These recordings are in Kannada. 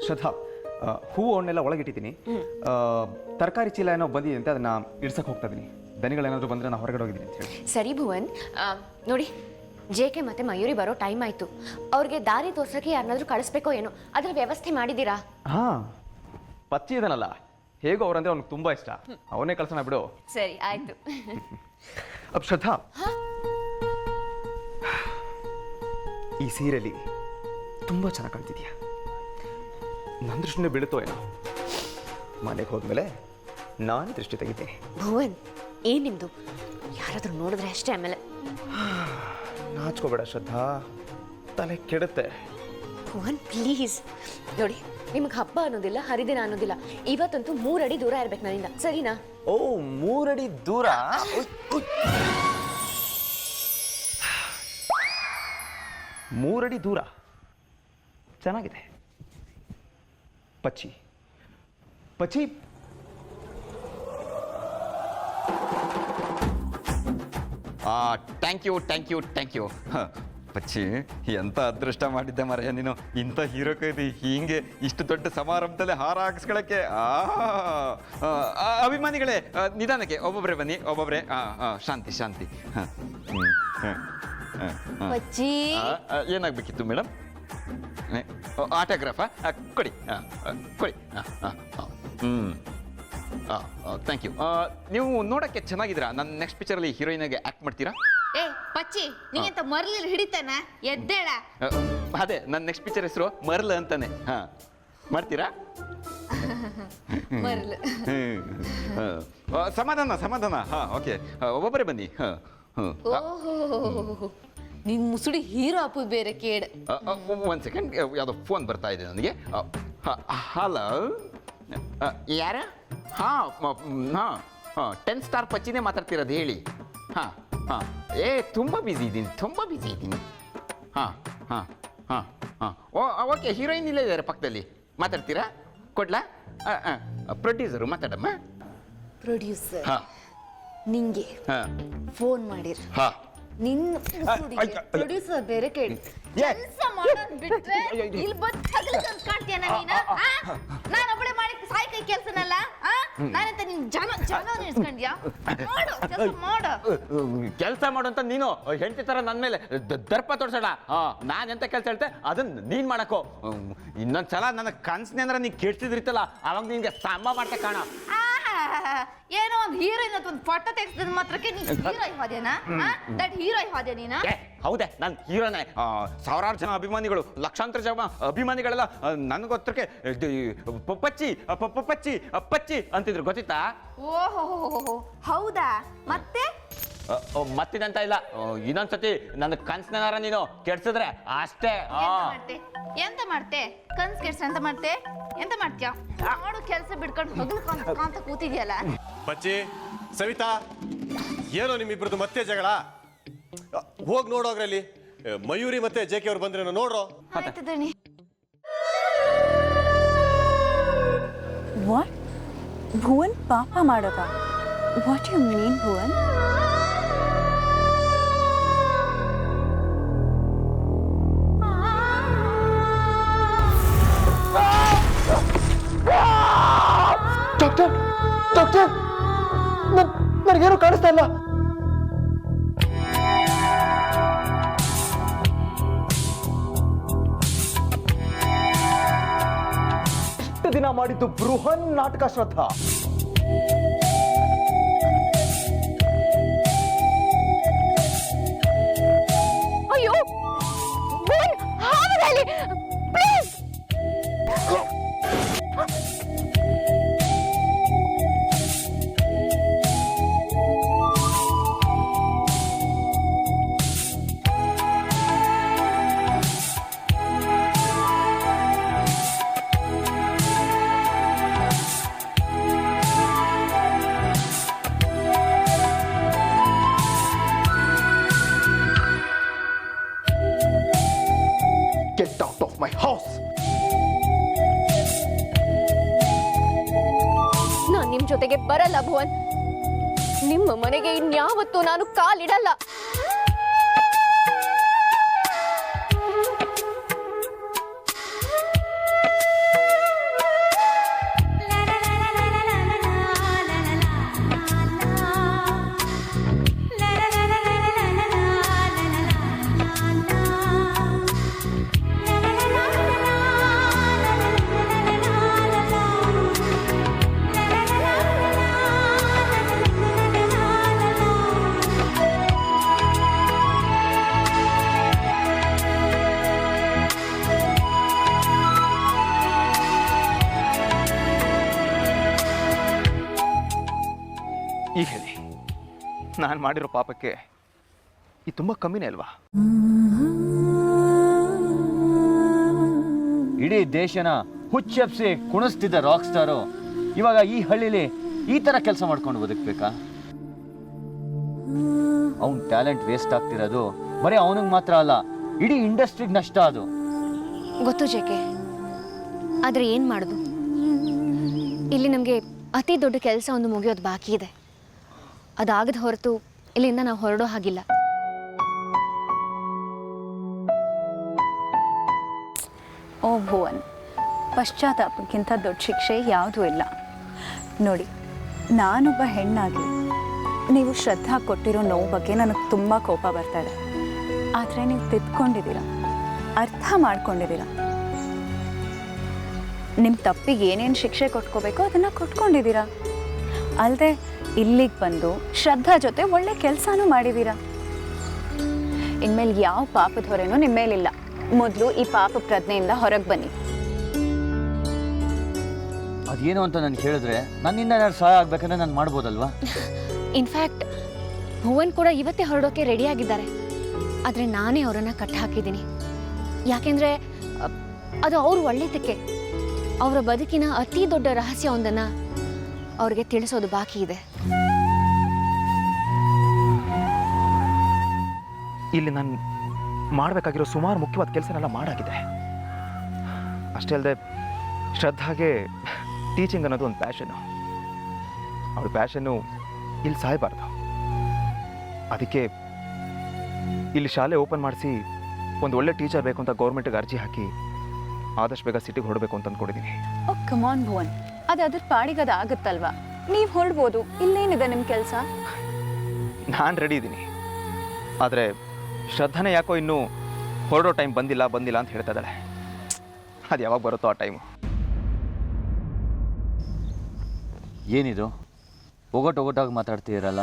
ಶ್ರದ್ಧಾ, ಹೂವು ಹಣ್ಣೆಲ್ಲ ಒಳಗಿಟ್ಟಿದ್ದೀನಿ. ತರಕಾರಿ ಚೀಲ ಏನೋ ಬಂದಿದೆ ಅಂತ ಅದನ್ನ ಇಡ್ಸಕ್ಕೆ ಹೋಗ್ತಾ ಇದ್ದೀನಿ. ದನಿಗಳೇನಾದರೂ ಬಂದರೆ ನಾನು ಹೊರಗಡೆ ಹೋಗಿದ್ದೀನಿ ಅಂತ ಹೇಳಿ. ಸರಿ ಭುವನ್, ನೋಡಿ ಜೆ.ಕೆ. ಮತ್ತೆ ಮಯೂರಿ ಬರೋ ಟೈಮ್ ಆಯಿತು. ಅವ್ರಿಗೆ ದಾರಿ ತೋರ್ಸೋಕ್ಕೆ ಯಾರನ್ನಾದ್ರೂ ಕಳಿಸ್ಬೇಕೋ ಏನೋ, ಅದರ ವ್ಯವಸ್ಥೆ ಮಾಡಿದ್ದೀರಾ? ಹಾಂ, ಪಚ್ಚಿ ಇದನಲ್ಲ, ಹೇಗೋ ಅವರಂದ್ರೆ ಅವ್ನಿಗೆ ತುಂಬ ಇಷ್ಟ. ಅವನೇ ಕಳ್ಸೋಣ ಬಿಡು. ಸರಿ ಆಯಿತು. ಶ್ರದ್ಧಾ, ಈ ಸೀರೆಲಿ ತುಂಬ ಚೆನ್ನಾಗಿ ಕಾಣ್ತಿದ್ಯಾ. ನನ್ನ ದೃಷ್ಟಿನೇ ಬೀಳುತ್ತೋ ಏನೋ. ಮನೆಗೆ ಹೋದ್ಮೇಲೆ ನಾನು ದೃಷ್ಟಿ ತೆಗಿತೀನಿ. ಭುವನ್, ಏನ್ ನಿಮ್ದು? ಯಾರಾದ್ರೂ ನೋಡಿದ್ರೆ ಅಷ್ಟೇ. ಆಮೇಲೆ ನಾಚ್ಕೋಬೇಡ ಶ್ರದ್ಧಾ, ತಲೆ ಕೆಡುತ್ತೆ. ಭುವನ್ ಪ್ಲೀಸ್, ನೋಡಿ ನಿಮ್ಗೆ ಹಬ್ಬ ಅನ್ನೋದಿಲ್ಲ, ಹರಿದಿನ ಅನ್ನೋದಿಲ್ಲ. ಇವತ್ತಂತೂ 3 ಅಡಿ ದೂರ ಇರ್ಬೇಕು ನನ್ನಿಂದ, ಸರಿನಾ? ಓ, 3 ಅಡಿ ದೂರ? 3 ಅಡಿ ದೂರ ಚೆನ್ನಾಗಿದೆ. ಪಚ್ಚಿ ಪಚ್ಚಿ ಥ್ಯಾಂಕ್ ಯು. ಪಚ್ಚಿ, ಎಂಥ ಅದೃಷ್ಟ ಮಾಡಿದ್ದೆ ಮರೆಯ ನೀನು. ಇಂಥ ಹೀರೋ ಕೈದಿ ಹೀಗೆ ಇಷ್ಟು ದೊಡ್ಡ ಸಮಾರಂಭದಲ್ಲಿ ಹಾರ ಹಾಕಿಸ್ಕೊಳ್ಳೋಕ್ಕೆ. ಅಭಿಮಾನಿಗಳೇ, ನಿಧಾನಕ್ಕೆ ಒಬ್ಬೊಬ್ಬರೇ ಬನ್ನಿ, ಒಬ್ಬೊಬ್ಬರೇ. ಶಾಂತಿ. ಪಚ್ಚಿ, ಏನಾಗಬೇಕಿತ್ತು ಮೇಡಮ್? ಆಟೋಗ್ರಾಫಾ? ಕೊಡಿ. Thank you. ನೀವು ನೋಡೋಕ್ಕೆ ಚೆನ್ನಾಗಿದ್ದೀರಾ. ನನ್ನ ನೆಕ್ಸ್ಟ್ ಪಿಕ್ಚರಲ್ಲಿ ಹೀರೋಯಿನಾಗೆ ಆ್ಯಕ್ಟ್ ಮಾಡ್ತೀರಾ? ಏ ಪಚ್ಚಿ, ನೀಂತ ಮರಳಿ ಹಿಡಿತಾನ, ಎದ್ದೇಳ. ಅದೇ ನನ್ನ ನೆಕ್ಸ್ಟ್ ಪಿಕ್ಚರ್ ಹೆಸರು ಮರ್ಲ್ ಅಂತಾನೆ. ಮಾಡ್ತೀರಾ? ಮರಳು. ಸಮಾಧಾನ. ಓಕೆ, ಒಬ್ಬೊಬ್ಬರೇ ಬನ್ನಿ. ಓಹೋ, ನಿನ್ ಮುಸುಡಿ ಹೀರೋ ಅಪ್ಪು ಬೇರೆ ಕೇಳ. ಒಂದು ಸೆಕೆಂಡ್, ಯಾವುದೋ ಫೋನ್ ಬರ್ತಾ ಇದೆ ನನಗೆ. ಹಲೋ, ಯಾರ? ಹಾಂ 10 ಸ್ಟಾರ್ ಪಚ್ಚಿನೇ ಮಾತಾಡ್ತಿರೋದು, ಹೇಳಿ. ಹಾಂ, ತುಂಬ ಬ್ಯುಸಿ ಇದ್ದೀನಿ. ಹಾಂ. ಓಕೆ, ಹೀರೋಯಿನ್ ಇಲ್ಲೇ ಇದ್ದಾರೆ ಪಕ್ಕದಲ್ಲಿ, ಮಾತಾಡ್ತೀರಾ? ಕೊಡ್ಲಾ? ಪ್ರೊಡ್ಯೂಸರು ಮಾತಾಡಮ್ಮ. ಪ್ರೊಡ್ಯೂಸರ್ ಹಾಂ, ನಿಂಗೆ ಫೋನ್ ಮಾಡಿರ್. ಹಾಂ. ನಿನ್ನ ಪ್ರೊಡ್ಯೂಸರ್ ಬೇರೆ ಕೇಳಿ. ಕೆಲಸ ಮಾಡೋದ್ ಬಿಟ್ರೆ ಇಲ್ಲಿ ಬಂದು ಹಗಲಕಂತ ಕಾಣ್ತೀಯನ ನೀನು? ನಾನು ಒಬ್ಬಳೆ ಮಾಡಿ ಸಾಯಿ ಕೈ ಕೆಲಸನಲ್ಲ. ನಾನಂತ ನಿನ್ ಜನ ನಿಲ್ಸ್ಕೊಂಡ್ಯಾ? ಕೆಲಸ ಮಾಡು ಅಂತ ನೀನು ಹೆಂಡತಿ ತರ ನನ್ನ ಮೇಲೆ ದರ್ಪ ತೋರ್ಸೋಣ. ನಾನು ಎಂತ ಕೆಲಸ ಹೇಳ್ತೆ ಅದನ್ನ ನೀನ್ ಮಾಡಕೋ. ಇನ್ನೊಂದ್ಸಲ ನನ್ನ ಕನ್ಸ್ನೇಂದ್ರ ನೀ ಕೆಡ್ಸಿದ್ರಿತ್ತಲ್ಲ, ಅವಾಗ ನಿನ್ಗೆ ಸಮ ಮಾಡ್ತಾ ಕಾಣ. ಏನೋ ಒಂದು ಹೀರೋಯಿನ್ ಅಂತ ಒಂದು ಫೋಟೋ ತೆಗೆಸಿದ ಮಾತ್ರಕ್ಕೆ ನೀನ್ ಹೀರೋಯಿನ್ ಹೋದ್ಯಾನಾ? ದಟ್ ಹೀರೋಯಿನ್ ಹೋದ್ಯಾ ನೀನ? ಹೌದೇ, ನಾನು ಹೀರೋನೇ. ಸಾವಿರಾರು ಜನ ಅಭಿಮಾನಿಗಳು, ಲಕ್ಷಾಂತರ ಜನ ಅಭಿಮಾನಿಗಳೆಲ್ಲ ನನಗೊತ್ತರಕ್ಕೆ ಪಚ್ಚಿ ಅಂತಿದ್ರು, ಗೊತ್ತಿತ್ತಾ? ಓಹೋ, ಹೌದಾ? ಮತ್ತೆ ಮತ್ತಿದಂತ ಇಲ್ಲ. ಇನ್ನೊಂದ್ಸತಿ ನನ್ನ ಕನ್ಸ್ನಾರ ನೀನು ಕೆಡ್ಸಿದ್ರೆ ಅಷ್ಟೇ. ಎಂತ ಮಾಡ್ತೆ? ಕನ್ಸ್ ಕೆಡ್ಸ ಎಂತ ಮಾಡ್ತೆ? ಎಂತ ಮಾಡ್ತೀಯ? ಮಾಡು ಕೆಲಸ ಬಿಡ್ಕೊಂಡು ಹಗಲ್ಕೊಂತ ಕೂತಿದ್ಯಲ್ಲ. ಪಚ್ಚಿ, ಸವಿತಾ, ಏನೋ ನಿಮ್ಮಿಬ್ರದ್ದು ಮತ್ತೆ ಜಗಳ? ಹೋಗಿ ನೋಡೋಗ್ರಲ್ಲಿ. ಮಯೂರಿ ಮತ್ತೆ ಜೆ.ಕೆ. ಅವ್ರು ಬಂದ್ರೇನೋ ನೋಡ್ರೋ. ಆಯ್ತು ದಣಿ. ವಾಟ್? ಭುವನ್ ಪಾಪ ಮಾಡೋದಾ? What you mean Bhuvan? Doctor, ನನಗೇನು ಕಾಣಿಸ್ತಾ ಇಲ್ಲ. ಇಷ್ಟು ದಿನ ಮಾಡಿದ್ದು ಬೃಹನ್ ನಾಟಕ ಶ್ರದ್ಧಾ. ಅಯ್ಯೋ ಭುವನ್, ಹಾವದಲ್ಲಿ please. Get out of my house. ನಾನು ನಿಮ್ ಜೊತೆಗೆ ಬರಲ್ಲ ಭುವನ್. ನಿಮ್ಮ ಮನೆಗೆ ಇನ್ಯಾವತ್ತೂ ನಾನು ಕಾಲಿಡಲ್ಲ. ನಾನು ಮಾಡಿರೋ ಪಾಪಕ್ಕೆ ಇದು ತುಂಬ ಕಮ್ಮಿನೇ ಅಲ್ವಾ? ಇಡೀ ದೇಶನ ಹುಚ್ಚೆಪ್ಸಿ ಕುಣಿಸ್ತಿದ್ದ ರಾಕ್ ಸ್ಟಾರು ಇವಾಗ ಈ ಹಳ್ಳಿಲಿ ಈ ಥರ ಕೆಲಸ ಮಾಡ್ಕೊಂಡು ಬದುಕಬೇಕಾ? ಅವನ ಟ್ಯಾಲೆಂಟ್ ವೇಸ್ಟ್ ಆಗ್ತಿರೋದು ಬರೀ ಅವನಿಗೆ ಮಾತ್ರ ಅಲ್ಲ, ಇಡೀ ಇಂಡಸ್ಟ್ರಿಗೆ ನಷ್ಟ ಅದು. ಗೊತ್ತು ಜೇಕೆ, ಆದರೆ ಏನು ಮಾಡೋದು? ಇಲ್ಲಿ ನಮಗೆ ಅತಿ ದೊಡ್ಡ ಕೆಲಸ ಒಂದು ಮುಗಿಯೋದು ಬಾಕಿ ಇದೆ. ಅದಾಗದ ಹೊರತು ಇಲ್ಲಿಂದ ನಾವು ಹೊರಡೋ ಹಾಗಿಲ್ಲ. ಓ ಭುವನ್, ಪಶ್ಚಾತ್ತಾಪಕ್ಕಿಂತ ದೊಡ್ಡ ಶಿಕ್ಷೆ ಯಾವುದೂ ಇಲ್ಲ. ನೋಡಿ, ನಾನೊಬ್ಬ ಹೆಣ್ಣಾಗಿ ನೀವು ಶ್ರದ್ಧಾ ಕೊಟ್ಟಿರೋ ನೋವು ಬಗ್ಗೆ ನನಗೆ ತುಂಬ ಕೋಪ ಬರ್ತಾ ಇದೆ. ಆದರೆ ನೀವು ತಿದ್ಕೊಂಡಿದ್ದೀರ, ಅರ್ಥ ಮಾಡ್ಕೊಂಡಿದ್ದೀರ. ನಿಮ್ಮ ತಪ್ಪಿಗೆ ಏನೇನು ಶಿಕ್ಷೆ ಕೊಟ್ಕೋಬೇಕೋ ಅದನ್ನು ಕೊಟ್ಕೊಂಡಿದ್ದೀರಾ. ಅಲ್ಲದೆ ಇಲ್ಲಿಗೆ ಬಂದು ಶ್ರದ್ಧಾ ಜೊತೆ ಒಳ್ಳೆ ಕೆಲಸನೂ ಮಾಡಿದ್ದೀರಾ. ಇನ್ಮೇಲೆ ಯಾವ ಪಾಪದ ಹೊರೆನೂ ನಿಮ್ಮ ಮೇಲಿಲ್ಲ. ಮೊದಲು ಈ ಪಾಪ ಪ್ರಜ್ಞೆಯಿಂದ ಹೊರಗೆ ಬನ್ನಿ. ಅದೇನು ಅಂತ ನಾನು ಹೇಳಿದ್ರೆ ನನ್ನಿಂದ ಏನಾದ್ರು ಸಹಾಯ ಆಗ್ಬೇಕಂದ್ರೆ ನಾನು ಮಾಡ್ಬೋದಲ್ವಾ? ಇನ್ಫ್ಯಾಕ್ಟ್ ಭುವನ್ ಕೂಡ ಇವತ್ತೇ ಹೊರಡೋಕೆ ರೆಡಿಯಾಗಿದ್ದಾರೆ. ಆದರೆ ನಾನೇ ಅವರನ್ನು ಕಟ್ಟಿ ಹಾಕಿದ್ದೀನಿ. ಯಾಕೆಂದರೆ ಅದು ಅವ್ರ ಒಳ್ಳೆಯದಕ್ಕೆ. ಅವರ ಬದುಕಿನ ಅತಿ ದೊಡ್ಡ ರಹಸ್ಯ ಒಂದನ್ನು ಅವ್ರಿಗೆ ತಿಳಿಸೋದು ಬಾಕಿ ಇದೆ. ಇಲ್ಲಿ ನಾನು ಮಾಡಬೇಕಾಗಿರೋ ಸುಮಾರು ಮುಖ್ಯವಾದ ಕೆಲಸನೆಲ್ಲ ಮಾಡಾಗಿದೆ. ಅಷ್ಟೇ ಅಲ್ಲದೆ ಶ್ರದ್ಧಾಗೆ ಟೀಚಿಂಗ್ ಅನ್ನೋದು ಒಂದು ಪ್ಯಾಷನ್ನು. ಅವಳ ಪ್ಯಾಷನ್ನು ಇಲ್ಲಿ ಸಾಯಬಾರ್ದು. ಅದಕ್ಕೆ ಇಲ್ಲಿ ಶಾಲೆ ಓಪನ್ ಮಾಡಿಸಿ ಒಂದು ಒಳ್ಳೆ ಟೀಚರ್ ಬೇಕು ಅಂತ ಗೌರ್ಮೆಂಟ್ಗೆ ಅರ್ಜಿ ಹಾಕಿ ಆದಷ್ಟು ಬೇಗ ಸಿಟಿಗೆ ಹೊರಡಬೇಕು ಅಂತ ಅಂದ್ಕೊಂಡಿದ್ದೀನಿ. ಓ ಕಮಾನ್ ಭುವನ್, ಅದು ಅದ್ರ ಪಾಡಿಗೆ ಅದು ಆಗುತ್ತಲ್ವಾ? ನೀವು ಹೊರಡ್ಬೋದು. ಇಲ್ಲೇನಿದೆ ನಿಮ್ಮ ಕೆಲಸ? ನಾನು ರೆಡಿ ಇದ್ದೀನಿ. ಆದರೆ ಶ್ರದ್ಧಾನೇ ಯಾಕೋ ಇನ್ನೂ ಹೊರಡೋ ಟೈಮ್ ಬಂದಿಲ್ಲ ಅಂತ ಹೇಳ್ತಾ ಇದ್ದಾಳೆ. ಅದು ಯಾವಾಗ ಬರುತ್ತೋ ಆ ಟೈಮು. ಏನಿದು ಒಗಟಾಗಿ ಮಾತಾಡ್ತೀರಲ್ಲ?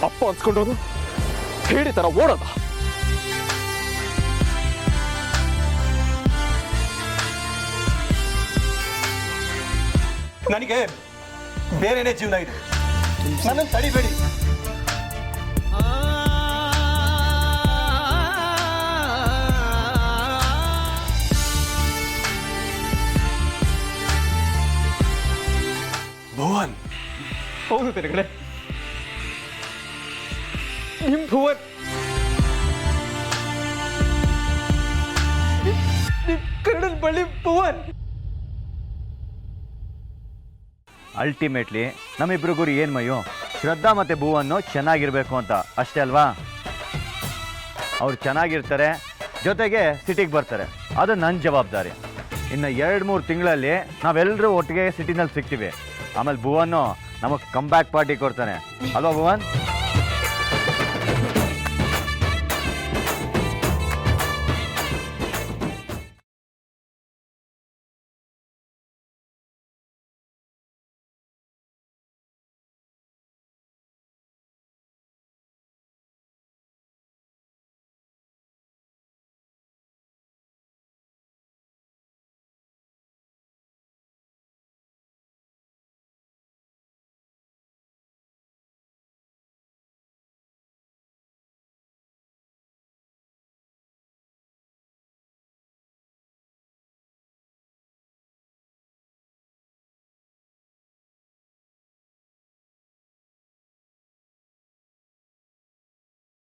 ಅಪ್ಪ ಅನ್ಸ್ಕೊಂಡೋದು ಹೇಳಿ ಥರ ಓಡೋದ. ನನಗೆ ಬೇರೆನೇ ಜೀವನ ಇದೆ, ನನ್ನನ್ನು ತಡಿಬೇಡಿ. ಭುವನ್, ಹೌದು ತಿರುಗಡೆ, ನಿಮ್ಮ ಭುವನ್ ಕನ್ನಡದ ಬಳ್ಳಿ ಭುವನ್. ಅಲ್ಟಿಮೇಟ್ಲಿ ನಮ್ಮಿಬ್ರು ಗುರಿ ಏನು ಮಯ್ಯೋ? ಶ್ರದ್ಧಾ ಮತ್ತು ಭುವನ್ನು ಚೆನ್ನಾಗಿರ್ಬೇಕು ಅಂತ ಅಷ್ಟೇ ಅಲ್ವಾ? ಅವ್ರು ಚೆನ್ನಾಗಿರ್ತಾರೆ, ಜೊತೆಗೆ ಸಿಟಿಗೆ ಬರ್ತಾರೆ. ಅದು ನನ್ನ ಜವಾಬ್ದಾರಿ. ಇನ್ನು 2-3 ತಿಂಗಳಲ್ಲಿ ನಾವೆಲ್ಲರೂ ಒಟ್ಟಿಗೆ ಸಿಟಿನಲ್ಲಿ ಸಿಗ್ತೀವಿ. ಆಮೇಲೆ ಭುವನ್ನು ನಮಗೆ ಕಮ್ ಬ್ಯಾಕ್ ಪಾರ್ಟಿ ಕೊಡ್ತಾನೆ ಅಲ್ವಾ ಭುವನ್?